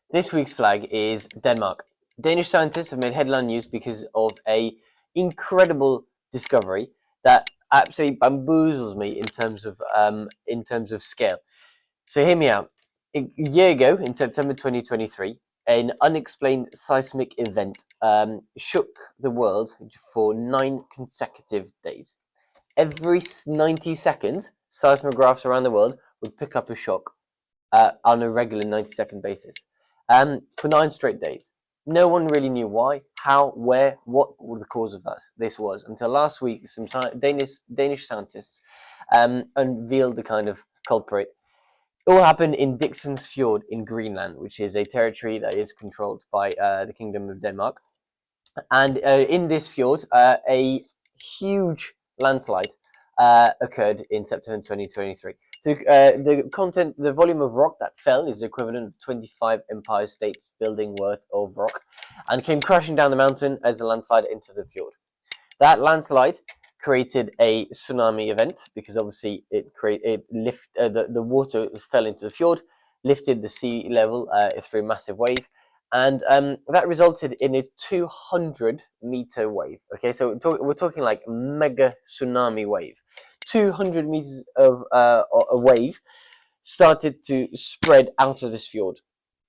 This week's flag is Denmark. Danish scientists have made headline news because of a incredible discovery that absolutely bamboozles me in terms of scale. So hear me out. A year ago, in September 2023, an unexplained seismic event shook the world for 9 consecutive days. Every 90 seconds, seismographs around the world would pick up a shock on a regular 90-second basis for 9 straight days. No one really knew why, how, where, what the cause of this was until last week. Some Danish scientists unveiled the kind of culprit. It all happened in Dickson Fjord in Greenland, which is a territory that is controlled by the Kingdom of Denmark. And in this fjord, a huge landslide occurred in September 2023. So the volume of rock that fell is the equivalent of 25 Empire State Building worth of rock, and came crashing down the mountain as a landslide into the fjord. That landslide created a tsunami event because obviously the water fell into the fjord, lifted the sea level through a massive wave, and that resulted in a 200-meter wave. Okay, so we're talking like mega tsunami wave. 200 meters of a wave started to spread out of this fjord.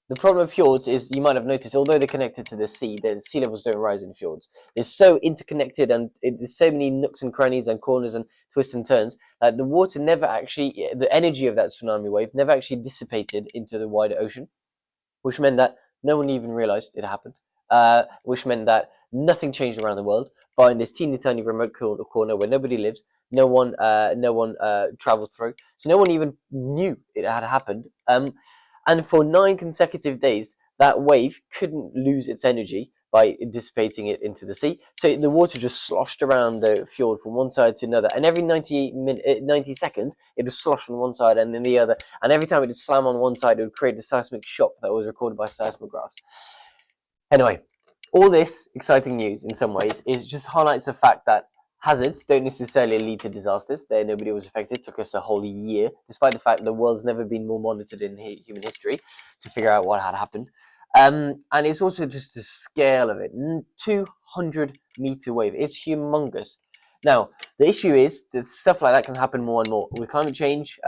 The problem with fjords is, you might have noticed, although they're connected to the sea levels don't rise in fjords. They're so interconnected, and there's so many nooks and crannies and corners and twists and turns that the water never actually, the energy of that tsunami wave never actually dissipated into the wider ocean, which meant that no one even realized it happened, which meant that nothing changed around the world, but in this teeny tiny remote corner where nobody lives, no one travels through, so no one even knew it had happened. And for 9 consecutive days, that wave couldn't lose its energy by dissipating it into the sea. So the water just sloshed around the fjord from one side to another. And every 90 seconds, it would slosh on one side and then the other. And every time it would slam on one side, it would create a seismic shock that was recorded by seismographs. Anyway, all this exciting news, in some ways, just highlights the fact that hazards don't necessarily lead to disasters. There, nobody was affected. It took us a whole year, despite the fact the world's never been more monitored in human history, to figure out what had happened. And it's also just the scale of it. 200-meter wave. It's humongous. Now, the issue is that stuff like that can happen more and more. With climate change,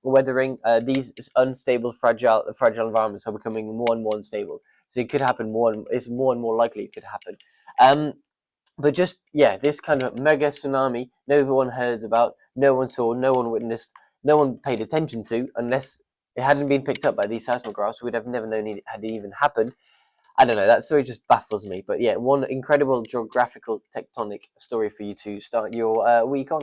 weathering, these unstable, fragile environments are becoming more and more unstable. So it could happen more, and it's more and more likely it could happen. But just, yeah, this kind of mega tsunami, no one heard about, no one saw, no one witnessed, no one paid attention to, unless it hadn't been picked up by these seismographs. We'd have never known it had even happened. I don't know, that story just baffles me. But yeah, one incredible geographical tectonic story for you to start your week on.